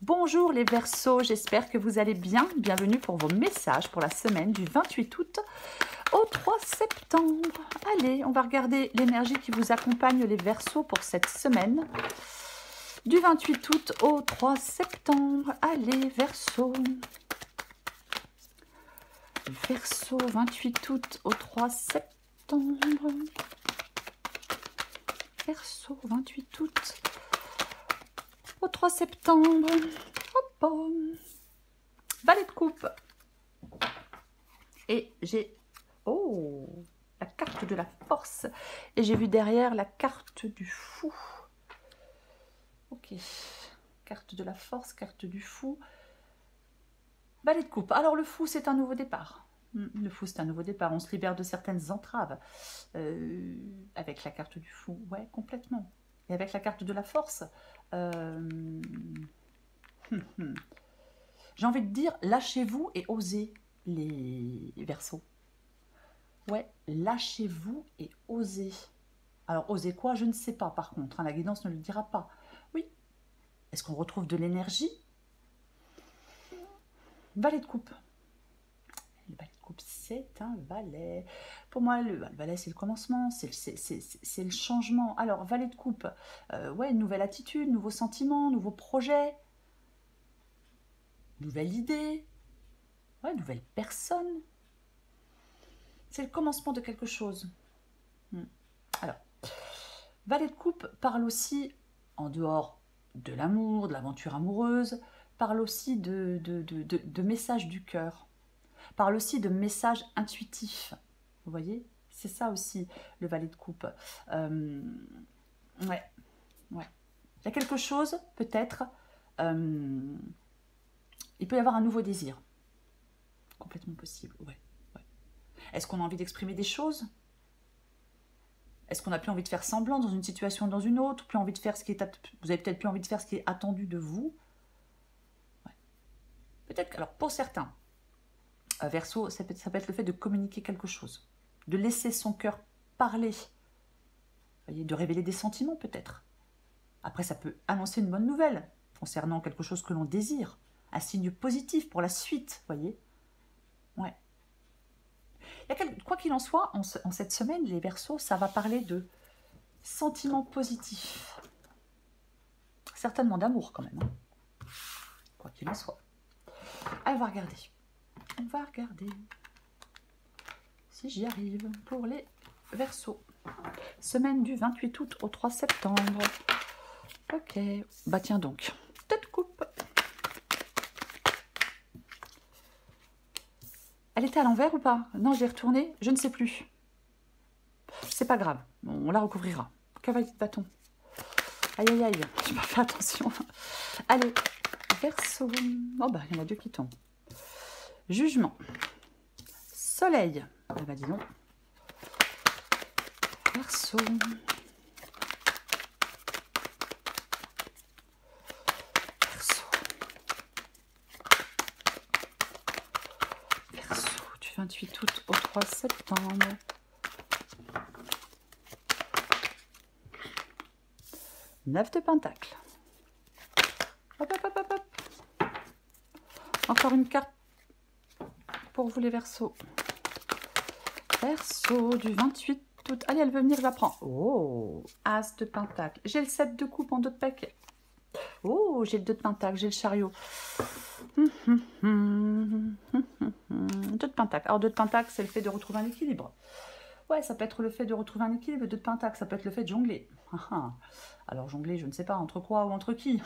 Bonjour les Verseaux, j'espère que vous allez bien. Bienvenue pour vos messages pour la semaine du 28 août au 3 septembre. Allez, on va regarder l'énergie qui vous accompagne les Verseaux pour cette semaine. Du 28 août au 3 septembre. Allez, Verseaux. Verseaux, 28 août au 3 septembre. Verseaux, 28 août au 3 septembre. Hop, hop. Valet de coupe. Et j'ai... Oh, la carte de la force. Et j'ai vu derrière la carte du fou. Ok. Carte de la force, carte du fou. Valet de coupe. Alors le fou, c'est un nouveau départ. Le fou, c'est un nouveau départ. On se libère de certaines entraves. Avec la carte du fou. Ouais, complètement. Et avec la carte de la force... J'ai envie de dire, lâchez-vous et osez, les Verseaux. Ouais, lâchez-vous et osez. Alors, osez quoi? Je ne sais pas, par contre. Hein, la guidance ne le dira pas. Oui. Est-ce qu'on retrouve de l'énergie? Valet de coupe. Le valet de coupe, c'est un valet. Pour moi, le valet, c'est le commencement, c'est le changement. Alors, valet de coupe, ouais, nouvelle attitude, nouveaux sentiments, nouveaux projets, nouvelle idée, ouais, nouvelle personne. C'est le commencement de quelque chose. Alors, valet de coupe parle aussi, en dehors de l'amour, de l'aventure amoureuse, parle aussi de messages du cœur, parle aussi de messages intuitifs. Vous voyez? C'est ça aussi, le valet de coupe. Ouais. Il y a quelque chose, peut-être, il peut y avoir un nouveau désir. Complètement possible, ouais. Est-ce qu'on a envie d'exprimer des choses? Est-ce qu'on n'a plus envie de faire semblant dans une situation ou dans une autre? Plus envie de faire ce qui est vous avez peut-être plus envie de faire ce qui est attendu de vous. Ouais. Peut-être, alors pour certains, Verseau, ça peut être le fait de communiquer quelque chose, de laisser son cœur parler, vous voyez, de révéler des sentiments peut-être. Après, ça peut annoncer une bonne nouvelle concernant quelque chose que l'on désire, un signe positif pour la suite, vous voyez. Ouais. Quoi qu'il en soit, en cette semaine, les Verseaux, ça va parler de sentiments positifs. Certainement d'amour quand même. Hein. Quoi qu'il en soit. Allez, on va regarder. On va regarder si j'y arrive pour les Verseaux. Semaine du 28 août au 3 septembre. Ok. Bah tiens donc. Tête coupe. Elle était à l'envers ou pas? Non, je l'ai retournée. Je ne sais plus. C'est pas grave. On la recouvrira. Cavalier de bâton. Aïe, aïe, aïe. Je n'ai pas fait attention. Allez. Verseau. Oh bah, il y en a deux qui tombent. Jugement. Soleil. Ah bah dis donc. Verseau. Verseau. Verseau du 28 août au 3 septembre. Neuf de Pentacle. Hop, hop, hop, hop, hop. Encore une carte pour vous les Verseaux. Verseau du 28 août. Allez, elle veut venir, je la prends. Oh, As de Pentacle. J'ai le 7 de coupe en dos de paquet. Oh, j'ai le 2 de Pentacle, j'ai le chariot. 2 de Pentacle. Alors, 2 de Pentacle, c'est le fait de retrouver un équilibre. Ouais, ça peut être le fait de retrouver un équilibre. 2 de Pentacle, ça peut être le fait de jongler. Alors, jongler, je ne sais pas entre quoi ou entre qui.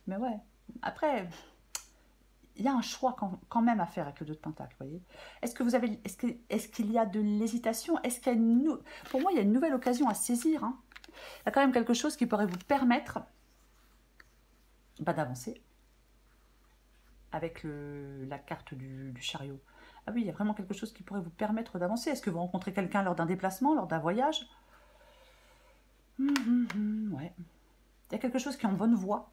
Mais ouais, après... Il y a un choix quand même à faire avec le 2 de Pentacle, vous voyez. Est-ce qu'il y a de l'hésitation? Est-ce qu'il y a pour moi, il y a une nouvelle occasion à saisir. Hein. Il y a quand même quelque chose qui pourrait vous permettre d'avancer avec la carte du chariot. Ah oui, il y a vraiment quelque chose qui pourrait vous permettre d'avancer. Est-ce que vous rencontrez quelqu'un lors d'un déplacement, lors d'un voyage? Ouais. Il y a quelque chose qui est en bonne voie.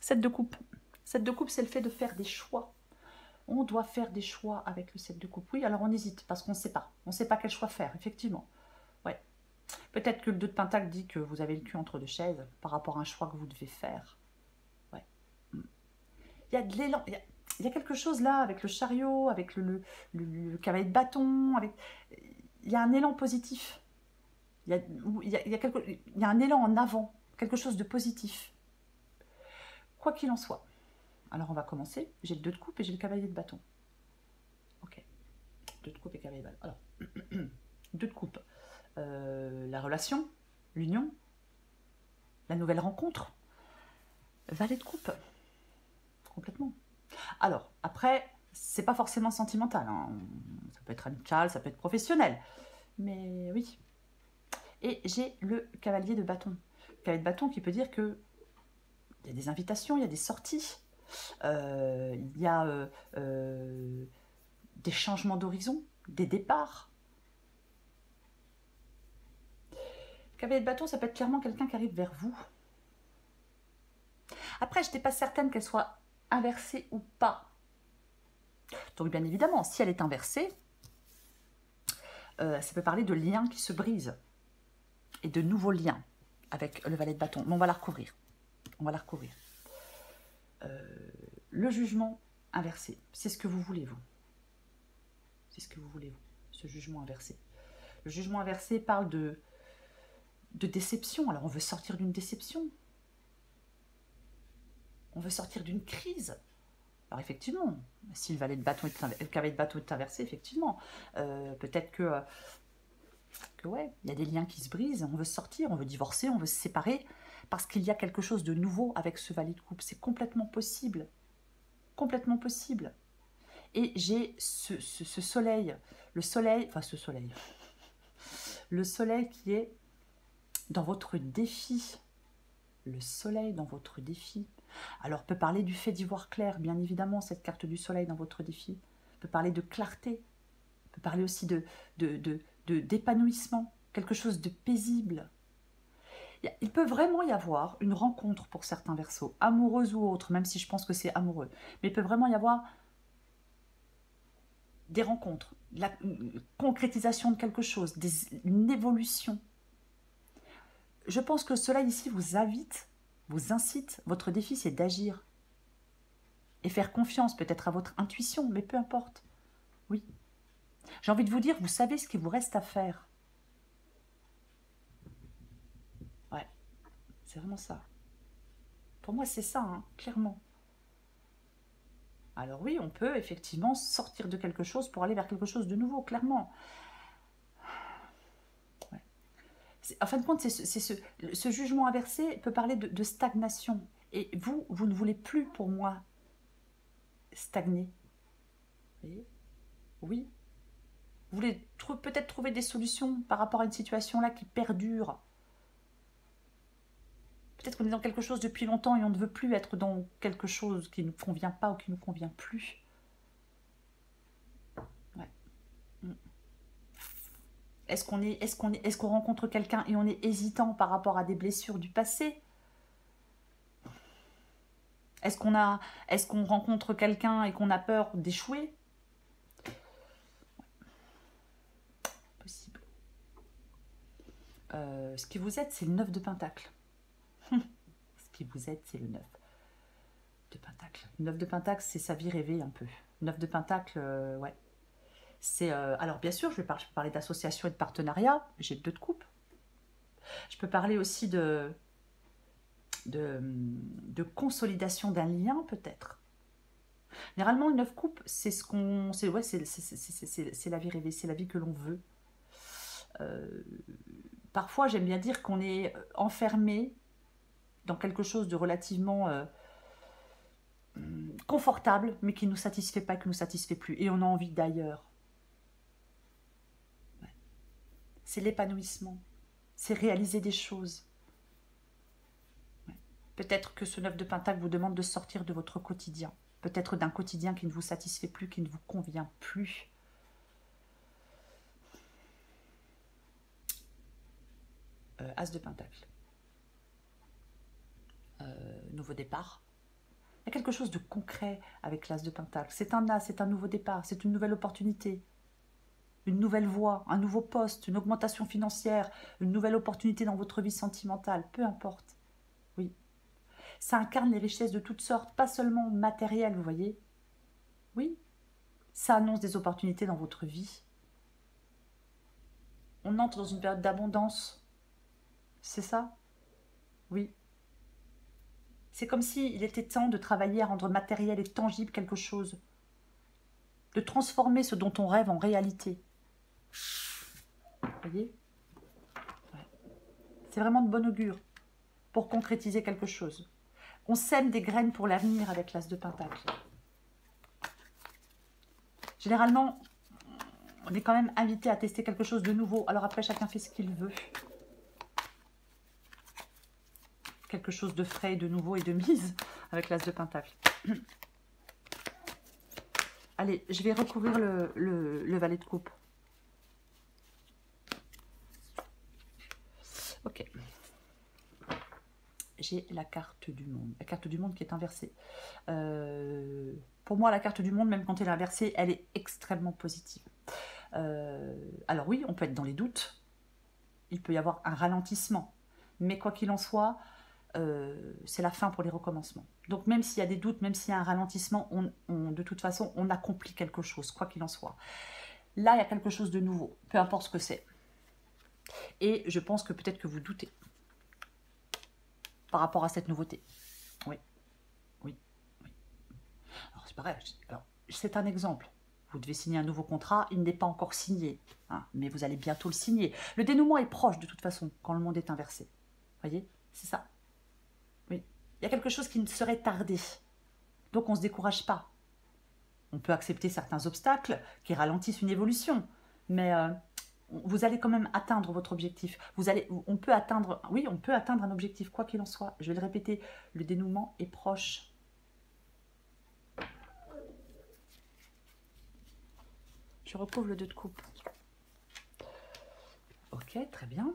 7 de coupe. 7 de coupe, c'est le fait de faire des choix. On doit faire des choix avec le 7 de coupe. Oui, alors on hésite parce qu'on ne sait pas. On ne sait pas quel choix faire, effectivement. Ouais. Peut-être que le 2 de Pentacle dit que vous avez le cul entre deux chaises par rapport à un choix que vous devez faire. Ouais. il y a de l'élan, il y a quelque chose là avec le chariot, avec le cavalier de bâton, il y a un élan positif. Il y a un élan en avant, quelque chose de positif. Quoi qu'il en soit. Alors on va commencer. J'ai le 2 de coupe et j'ai le cavalier de bâton. Ok. 2 de coupe et cavalier de bâton. Alors, 2 de coupe. La relation, l'union, la nouvelle rencontre. Valet de coupe. Complètement. Alors, après, c'est pas forcément sentimental. Hein. Ça peut être amical, ça peut être professionnel. Mais oui. Et j'ai le cavalier de bâton. Le cavalier de bâton qui peut dire que il y a des invitations, il y a des sorties, il y a des changements d'horizon, des départs. Cavalier de bâton, ça peut être clairement quelqu'un qui arrive vers vous. Après, je n'étais pas certaine qu'elle soit inversée ou pas. Donc, bien évidemment, si elle est inversée, ça peut parler de liens qui se brisent et de nouveaux liens avec le valet de bâton. Mais on va la recouvrir. On va la recouvrir. Le jugement inversé, c'est ce que vous voulez, vous. C'est ce que vous voulez, vous, ce jugement inversé. Le jugement inversé parle de déception. Alors, on veut sortir d'une déception. On veut sortir d'une crise. Alors, effectivement, si le cavalier de bâton est inversé, effectivement, peut-être que ouais, il y a des liens qui se brisent, on veut sortir, on veut divorcer, on veut se séparer, parce qu'il y a quelque chose de nouveau avec ce valet de coupe. C'est complètement possible. Complètement possible. Et j'ai ce soleil, le soleil qui est dans votre défi. Le soleil dans votre défi. Alors, peut parler du fait d'y voir clair, bien évidemment, cette carte du soleil dans votre défi. Peut parler de clarté. Peut parler aussi d'épanouissement, quelque chose de paisible. Il peut vraiment y avoir une rencontre pour certains Verseaux, amoureuse ou autre, même si je pense que c'est amoureux. Mais il peut vraiment y avoir des rencontres, la concrétisation de quelque chose, une évolution. Je pense que cela ici vous invite, vous incite, votre défi c'est d'agir et faire confiance peut-être à votre intuition, mais peu importe. Oui. J'ai envie de vous dire, vous savez ce qu'il vous reste à faire. Ouais, c'est vraiment ça. Pour moi c'est ça, hein, clairement. Alors oui, on peut effectivement sortir de quelque chose pour aller vers quelque chose de nouveau, clairement. Ouais. En fin de compte, ce jugement inversé peut parler de stagnation. Et vous ne voulez plus, pour moi, stagner. Vous voyez? Oui. Vous voulez peut-être trouver des solutions par rapport à une situation-là qui perdure. Peut-être qu'on est dans quelque chose depuis longtemps et on ne veut plus être dans quelque chose qui ne nous convient pas ou qui ne nous convient plus. Ouais. Est-ce qu'on rencontre quelqu'un et on est hésitant par rapport à des blessures du passé? Est-ce qu'on rencontre quelqu'un et qu'on a peur d'échouer? Possible. Ce qui vous aide, c'est le 9 de Pentacle. Ce qui vous aide, c'est le 9 de Pentacle. Le 9 de Pentacle, c'est sa vie rêvée un peu. 9 de Pentacle, ouais. C'est alors bien sûr, je peux parler d'association et de partenariat. J'ai le 2 de coupe. Je peux parler aussi de consolidation d'un lien peut-être. Généralement, le 9 coupe, c'est ce qu'on, c'est ouais, c'est la vie rêvée, c'est la vie que l'on veut. Parfois, j'aime bien dire qu'on est enfermé dans quelque chose de relativement confortable, mais qui ne nous satisfait pas, qui ne nous satisfait plus, et on a envie d'ailleurs. Ouais. C'est l'épanouissement, c'est réaliser des choses. Ouais. Peut-être que ce 9 de Pentacle vous demande de sortir de votre quotidien, peut-être d'un quotidien qui ne vous satisfait plus, qui ne vous convient plus. As de Pentacle. Nouveau départ. Il y a quelque chose de concret avec l'As de Pentacle. C'est un as, c'est un nouveau départ, c'est une nouvelle opportunité, une nouvelle voie, un nouveau poste, une augmentation financière, une nouvelle opportunité dans votre vie sentimentale, peu importe. Oui. Ça incarne les richesses de toutes sortes, pas seulement matérielles, vous voyez. Oui, ça annonce des opportunités dans votre vie. On entre dans une période d'abondance. C'est ça? Oui. C'est comme s'il était temps de travailler à rendre matériel et tangible quelque chose. De transformer ce dont on rêve en réalité. Vous voyez? Ouais. C'est vraiment de bon augure pour concrétiser quelque chose. On sème des graines pour l'avenir avec l'As de Pentacle. Généralement, on est quand même invité à tester quelque chose de nouveau. Alors après, chacun fait ce qu'il veut. Quelque chose de frais, de nouveau et de mise avec l'As de Pentacle. Allez, je vais recouvrir le valet de coupe. Ok. J'ai la carte du monde. La carte du monde qui est inversée. Pour moi, la carte du monde, même quand elle est inversée, elle est extrêmement positive. Alors oui, on peut être dans les doutes. Il peut y avoir un ralentissement. Mais quoi qu'il en soit, c'est la fin pour les recommencements. Donc même s'il y a des doutes, même s'il y a un ralentissement, de toute façon, on accomplit quelque chose, quoi qu'il en soit. Là, il y a quelque chose de nouveau, peu importe ce que c'est. Et je pense que peut-être que vous doutez par rapport à cette nouveauté. Oui, oui, oui. Alors c'est pareil, alors, c'est un exemple. Vous devez signer un nouveau contrat, il n'est pas encore signé, hein, mais vous allez bientôt le signer. Le dénouement est proche de toute façon, quand le monde est inversé. Vous voyez, c'est ça. Oui, il y a quelque chose qui ne serait tardé. Donc on ne se décourage pas. On peut accepter certains obstacles qui ralentissent une évolution, mais vous allez quand même atteindre votre objectif. On peut atteindre un objectif, quoi qu'il en soit. Je vais le répéter, le dénouement est proche. Je recouvre le 2 de coupe. Ok, très bien.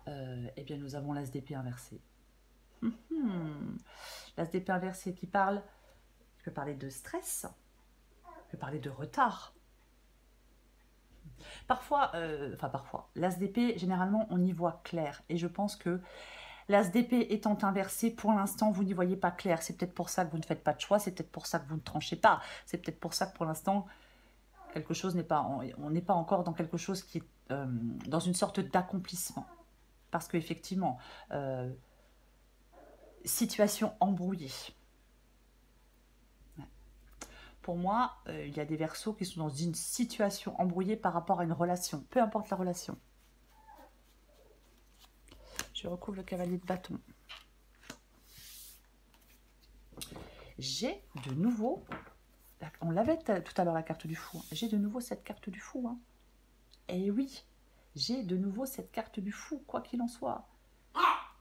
Eh bien, nous avons l'As d'épée inversé. L'As d'épée inversé qui parle, je peux parler de stress, je peux parler de retard. Parfois, l'As d'épée, généralement, on y voit clair. Et je pense que l'As d'épée étant inversé, pour l'instant, vous n'y voyez pas clair. C'est peut-être pour ça que vous ne faites pas de choix, c'est peut-être pour ça que vous ne tranchez pas. C'est peut-être pour ça que pour l'instant, quelque chose n'est pas, on n'est pas encore dans quelque chose qui est dans une sorte d'accomplissement. Parce qu'effectivement, situation embrouillée. Pour moi, il y a des Verseaux qui sont dans une situation embrouillée par rapport à une relation, peu importe la relation. Je recouvre le cavalier de bâton. J'ai de nouveau, on l'avait tout à l'heure la carte du fou, j'ai de nouveau cette carte du fou. Hein. Et oui, j'ai de nouveau cette carte du fou, quoi qu'il en soit.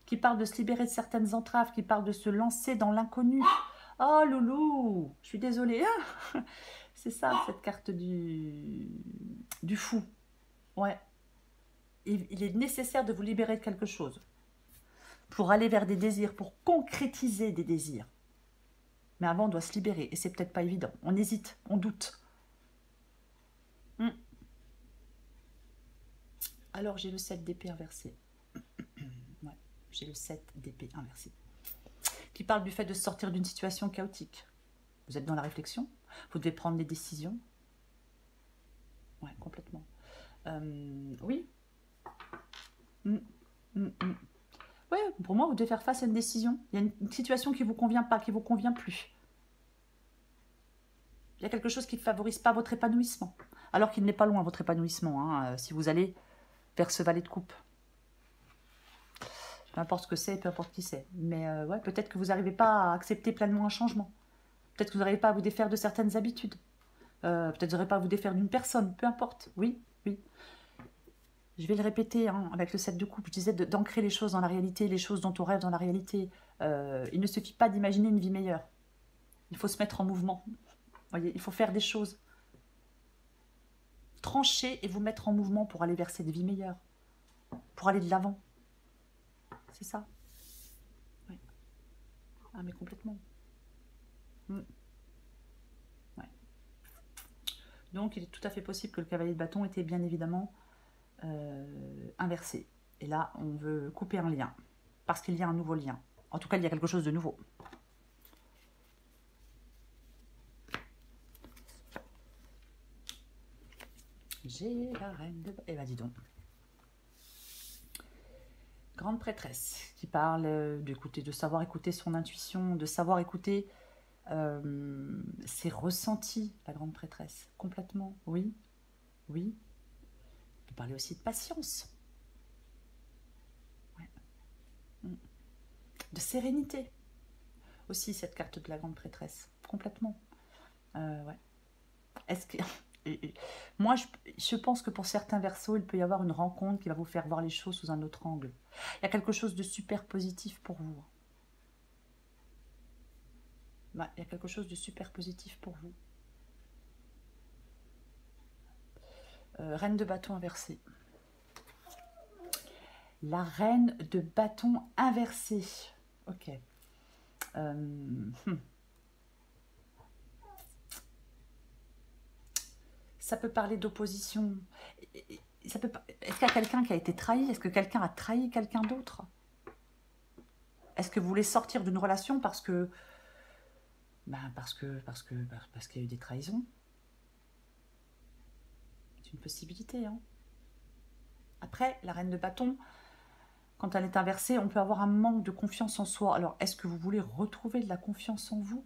Qui parle de se libérer de certaines entraves, qui parle de se lancer dans l'inconnu. Oh loulou, je suis désolée. C'est ça, cette carte du fou. Ouais. Il est nécessaire de vous libérer de quelque chose. Pour aller vers des désirs, pour concrétiser des désirs. Mais avant, on doit se libérer. Et c'est peut-être pas évident. On hésite, on doute. Alors, j'ai le 7 d'épée inversé. Ouais, j'ai le 7 d'épée inversé. Qui parle du fait de sortir d'une situation chaotique. Vous êtes dans la réflexion. Vous devez prendre des décisions. Ouais, complètement. Oui. Ouais, pour moi, vous devez faire face à une décision. Il y a une situation qui ne vous convient pas, qui ne vous convient plus. Il y a quelque chose qui ne favorise pas votre épanouissement. Alors qu'il n'est pas loin, votre épanouissement, hein, si vous allez vers ce valet de coupe. Peu importe ce que c'est, peu importe qui c'est. Mais ouais, peut-être que vous n'arrivez pas à accepter pleinement un changement. Peut-être que vous n'arrivez pas à vous défaire de certaines habitudes. Peut-être que vous n'arrivez pas à vous défaire d'une personne. Peu importe. Oui, oui. Je vais le répéter hein, avec le 7 de coupe. Je disais d'ancrer les choses dans la réalité, les choses dont on rêve dans la réalité. Il ne suffit pas d'imaginer une vie meilleure. Il faut se mettre en mouvement. Voyez, il faut faire des choses. Trancher et vous mettre en mouvement pour aller vers cette vie meilleure. Pour aller de l'avant. C'est ça. Oui. Ah, mais complètement. Ouais. Donc, il est tout à fait possible que le cavalier de bâton était bien évidemment inversé. Et là, on veut couper un lien. parce qu'il y a un nouveau lien. En tout cas, il y a quelque chose de nouveau. J'ai la reine de... Eh ben, dis donc. Grande prêtresse qui parle d'écouter, de savoir écouter son intuition, de savoir écouter ses ressentis, la grande prêtresse. Complètement, oui, oui. On peut parler aussi de patience. Ouais. De sérénité. Aussi, cette carte de la grande prêtresse. Complètement. Ouais. Est-ce que... Moi, je pense que pour certains verseaux, il peut y avoir une rencontre qui va vous faire voir les choses sous un autre angle. Il y a quelque chose de super positif pour vous. Ouais, il y a quelque chose de super positif pour vous. Reine de bâton inversée. La reine de bâton inversée. Ok. Ça peut parler d'opposition. Est-ce qu'il y a quelqu'un qui a été trahi? Est-ce que quelqu'un a trahi quelqu'un d'autre? Est-ce que vous voulez sortir d'une relation parce que... parce qu'il y a eu des trahisons? C'est une possibilité. Hein. Après, la reine de bâton, quand elle est inversée, on peut avoir un manque de confiance en soi. Alors, est-ce que vous voulez retrouver de la confiance en vous?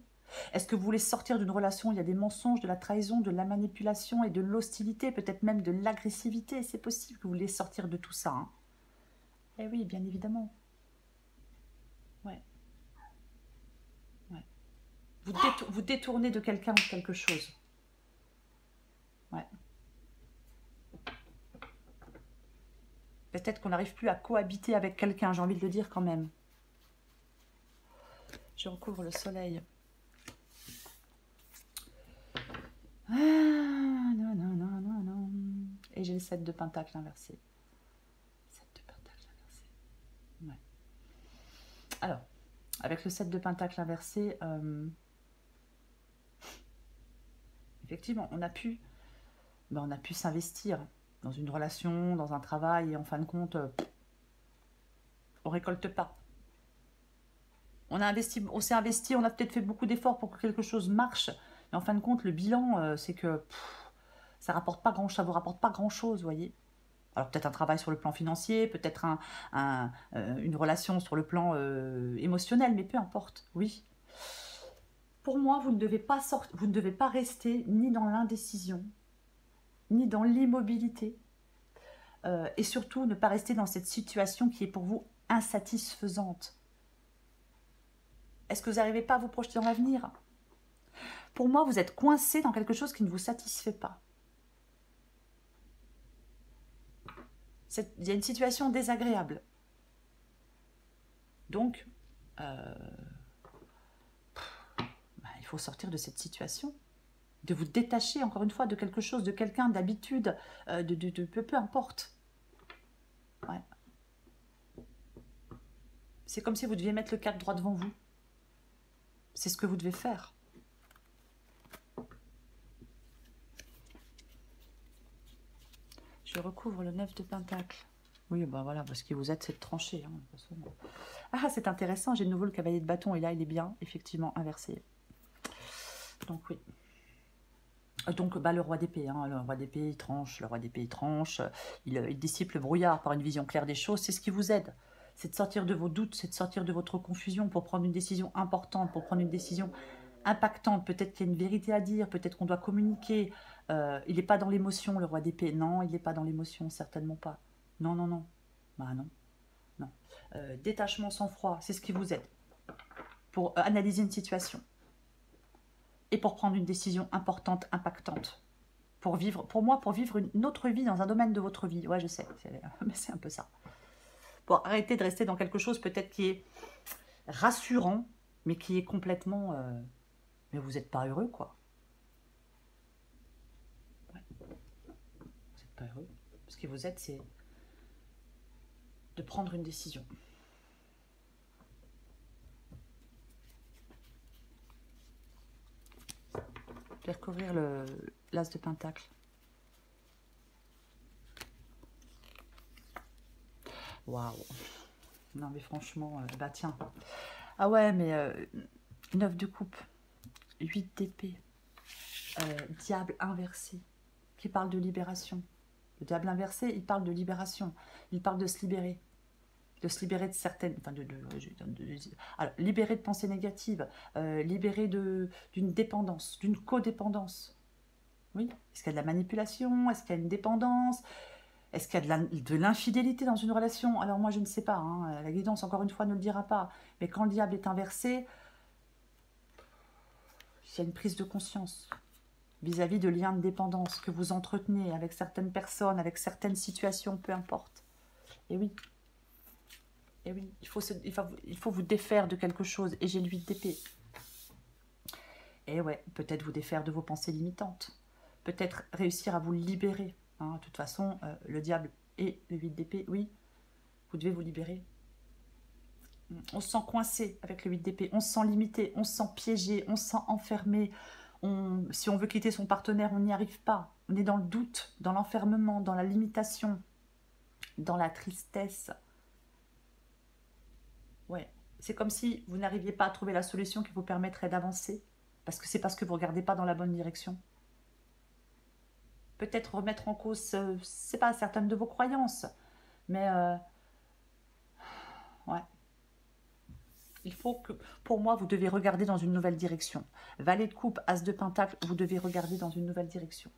Est-ce que vous voulez sortir d'une relation où il y a des mensonges, de la trahison, de la manipulation et de l'hostilité, peut-être même de l'agressivité? C'est possible que vous voulez sortir de tout ça. Hein. Eh oui, bien évidemment. Ouais. Ouais. Vous détournez de quelqu'un ou de quelque chose. Ouais. Peut-être qu'on n'arrive plus à cohabiter avec quelqu'un, j'ai envie de le dire quand même. Je recouvre le soleil. Ah, non, non, non, non, non. Et j'ai le 7 de pentacle inversé. 7 de pentacle inversé. Ouais. Alors, avec le 7 de pentacle inversé, effectivement, on a pu s'investir dans une relation, dans un travail, et en fin de compte, on récolte pas. On s'est investi, on a peut-être fait beaucoup d'efforts pour que quelque chose marche, mais en fin de compte, le bilan, c'est que ça rapporte pas ça vous rapporte pas grand-chose, vous voyez. Alors peut-être un travail sur le plan financier, peut-être une relation sur le plan émotionnel, mais peu importe, oui. Pour moi, vous ne devez pas rester ni dans l'indécision, ni dans l'immobilité, et surtout ne pas rester dans cette situation qui est pour vous insatisfaisante. Est-ce que vous n'arrivez pas à vous projeter dans l'avenir? Pour moi, vous êtes coincé dans quelque chose qui ne vous satisfait pas. Il y a une situation désagréable. Donc, il faut sortir de cette situation. De vous détacher, encore une fois, de quelque chose, de quelqu'un, d'habitude, peu importe. Ouais. C'est comme si vous deviez mettre le cadre droit devant vous. C'est ce que vous devez faire. Je recouvre le 9 de pentacle. Oui, ben voilà, parce que vous êtes, c'est de trancher. Hein, de toute façon. Ah, c'est intéressant, j'ai de nouveau le cavalier de bâton, et là, il est bien, effectivement, inversé. Donc, oui. Donc, le roi d'épée, hein, le roi d'épée, il tranche, il dissipe le brouillard par une vision claire des choses, c'est ce qui vous aide. C'est de sortir de vos doutes, c'est de sortir de votre confusion pour prendre une décision importante, pour prendre une décision impactante. Peut-être qu'il y a une vérité à dire, peut-être qu'on doit communiquer. Il n'est pas dans l'émotion, le roi d'épée. Non, il n'est pas dans l'émotion, certainement pas. Non, non, non. Bah non, non. Détachement, sang-froid, c'est ce qui vous aide pour analyser une situation et pour prendre une décision importante, impactante. Pour vivre une autre vie dans un domaine de votre vie. Ouais, je sais, mais c'est un peu ça. Pour arrêter de rester dans quelque chose peut-être qui est rassurant, mais qui est complètement... mais vous n'êtes pas heureux, quoi. Ouais. Vous n'êtes pas heureux. Ce qui vous aide, c'est de prendre une décision. Je vais recouvrir l'as de pentacle. Waouh. Non, mais franchement, bah tiens. Ah ouais, mais 9 de coupe, 8 d'épée, diable inversé, qui parle de libération. Le diable inversé, il parle de libération. Il parle de se libérer. De se libérer de certaines... Enfin, alors, libérer de pensées négatives, libérer d'une dépendance, d'une codépendance. Oui. Est-ce qu'il y a de la manipulation? Est-ce qu'il y a une dépendance? Est-ce qu'il y a de l'infidélité dans une relation? Alors moi, je ne sais pas. Hein. La guidance, encore une fois, ne le dira pas. Mais quand le diable est inversé, il y a une prise de conscience vis-à-vis de liens de dépendance que vous entretenez avec certaines personnes, avec certaines situations, peu importe. Et oui. Et oui, il faut vous défaire de quelque chose. Et j'ai le 8 d'épée. Et ouais, peut-être vous défaire de vos pensées limitantes. Peut-être réussir à vous libérer. Hein. De toute façon, le diable et le 8 d'épée, oui, vous devez vous libérer. On se sent coincé avec le 8 d'épée. On se sent limité, on se sent piégé, on se sent enfermé. Si on veut quitter son partenaire, on n'y arrive pas. On est dans le doute, dans l'enfermement, dans la limitation, dans la tristesse. Ouais, c'est comme si vous n'arriviez pas à trouver la solution qui vous permettrait d'avancer, parce que c'est parce que vous ne regardez pas dans la bonne direction. Peut-être remettre en cause, c'est pas certaines de vos croyances, mais ouais. Il faut que, pour moi, vous devez regarder dans une nouvelle direction. Valet de coupe, as de pentacle, vous devez regarder dans une nouvelle direction.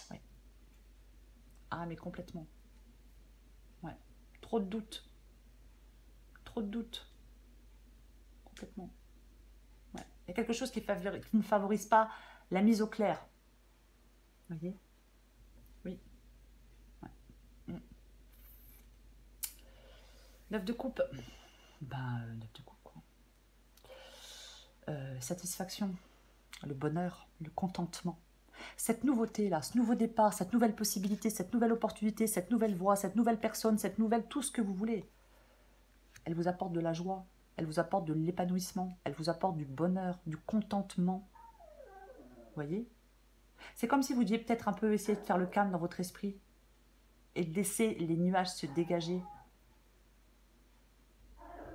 Ouais. Ah, mais complètement. Ouais. Trop de doutes. Trop de doutes. Complètement. Ouais. Il y a quelque chose qui ne favorise pas la mise au clair. Vous voyez? Oui. Ouais. 9 de coupe. Ben, 9 de coupe, quoi. Satisfaction, le bonheur, le contentement. Cette nouveauté-là, ce nouveau départ, cette nouvelle possibilité, cette nouvelle opportunité, cette nouvelle voie, cette nouvelle personne, cette nouvelle tout ce que vous voulez, elle vous apporte de la joie, elle vous apporte de l'épanouissement, elle vous apporte du bonheur, du contentement. Vous voyez? C'est comme si vous deviez peut-être un peu essayer de faire le calme dans votre esprit et de laisser les nuages se dégager.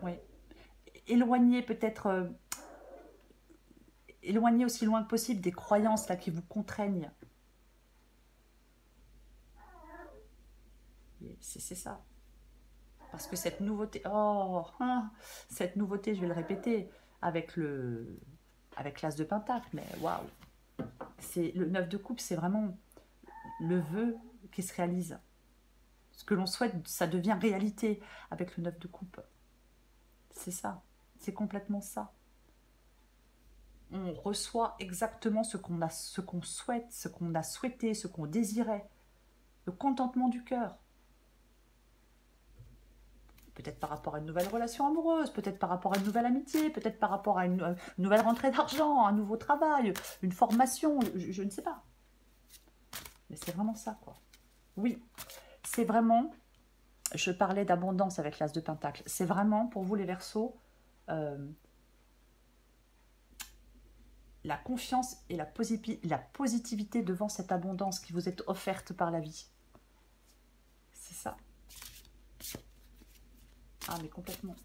Oui. Éloigner peut-être... éloigner aussi loin que possible des croyances là qui vous contraignent. C'est ça. Parce que cette nouveauté, cette nouveauté, je vais le répéter, avec l'as de pentacle, mais waouh, c'est le 9 de coupe, c'est vraiment le vœu qui se réalise. Ce que l'on souhaite, ça devient réalité avec le 9 de coupe. C'est ça, c'est complètement ça. On reçoit exactement ce qu'on souhaite, ce qu'on a souhaité, ce qu'on désirait. Le contentement du cœur. Peut-être par rapport à une nouvelle relation amoureuse, peut-être par rapport à une nouvelle amitié, peut-être par rapport à une nouvelle rentrée d'argent, un nouveau travail, une formation, je ne sais pas. Mais c'est vraiment ça, quoi. Oui, c'est vraiment, je parlais d'abondance avec l'as de pentacle, c'est vraiment pour vous les Verseaux, la confiance et la positivité devant cette abondance qui vous est offerte par la vie. C'est ça. Ah, mais complètement.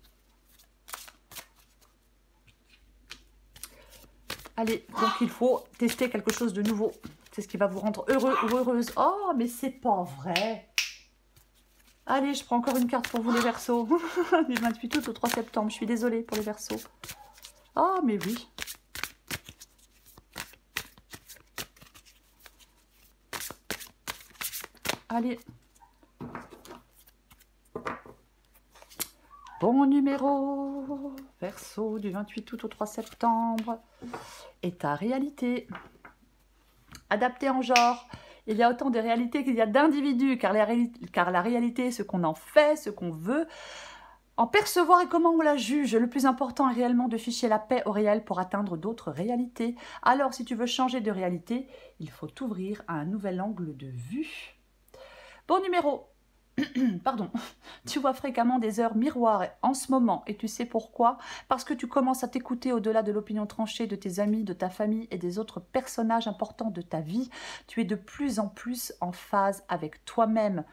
Allez, donc il faut tester quelque chose de nouveau. C'est ce qui va vous rendre heureux ou heureuse. Oh, mais c'est pas vrai. Allez, je prends encore une carte pour vous les Verseaux. Du 28 août au 3 septembre. Je suis désolée pour les Verseaux. Oh, mais oui. Allez. Bon numéro, Verseau, du 28 août au 3 septembre, est ta réalité. Adapté en genre, il y a autant de réalités qu'il y a d'individus, car la réalité est ce qu'on en fait, ce qu'on veut en percevoir et comment on la juge. Le plus important est réellement de ficher la paix au réel pour atteindre d'autres réalités. Alors, si tu veux changer de réalité, il faut t'ouvrir à un nouvel angle de vue. Bon numéro. Pardon, tu vois fréquemment des heures miroirs en ce moment et tu sais pourquoi? Parce que tu commences à t'écouter au-delà de l'opinion tranchée de tes amis, de ta famille et des autres personnages importants de ta vie. Tu es de plus en plus en phase avec toi-même.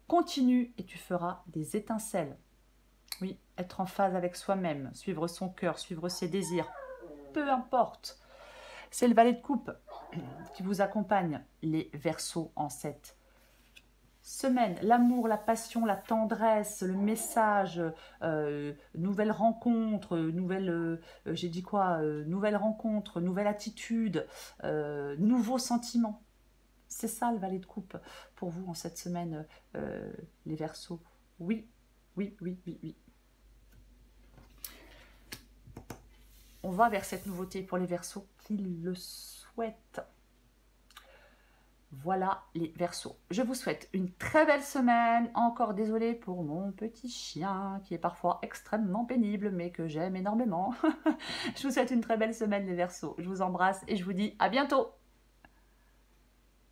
Continue et tu feras des étincelles. être en phase avec soi-même, suivre son cœur, suivre ses désirs, peu importe. C'est le valet de coupe qui vous accompagne, les Verseaux, en cette semaine. L'amour, la passion, la tendresse, le message, nouvelle rencontre, j'ai dit quoi, nouvelle rencontre, nouvelle attitude, nouveaux sentiments. C'est ça le valet de coupe pour vous en cette semaine, les Verseaux. Oui, oui, oui, oui, oui. On va vers cette nouveauté pour les Verseaux qui le souhaitent. Voilà les Verseaux. Je vous souhaite une très belle semaine. Encore désolée pour mon petit chien qui est parfois extrêmement pénible mais que j'aime énormément. Je vous souhaite une très belle semaine les Verseaux. Je vous embrasse et je vous dis à bientôt.